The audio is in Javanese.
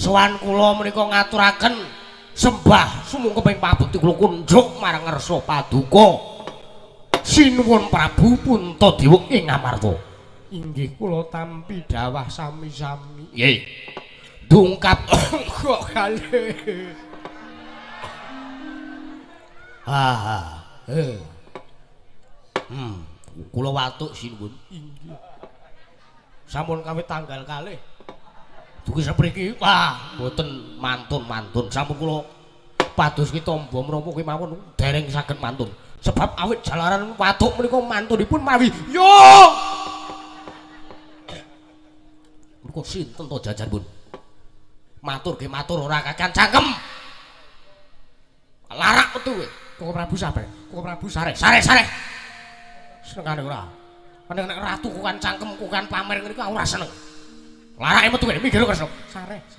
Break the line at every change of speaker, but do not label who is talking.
Sowan kula menika ngaturaken sembah sumung keping pabekti kula kunjuk marang ngersa paduka sinuwun Prabu Puntadewa ing Ngamarta.
Inggih kula tampi dawah sami-sami.
Nggih. Dungkap kok kalih. Kula watuk sinuwun.
Inggih.
Sampun kawit tanggal kalih. Dugi sapriki wah mboten mantun-mantun. Sampun kula pados ki tamba mrapa ki mawon dereng saged mantun. Sebab awit jalaran watuk menika mantunipun mawi. Yo! Menika sinten to jajanipun? Matur nggih matur ora kakan cangkem. Larak metu kowe.
Koko Prabu sabar. Koko Prabu
Sare. Senengane ora. Nek ratu kukan cangkem kukan pamer ngene iki ora seneng. Larake metu kowe minggir Kresna.
Sare.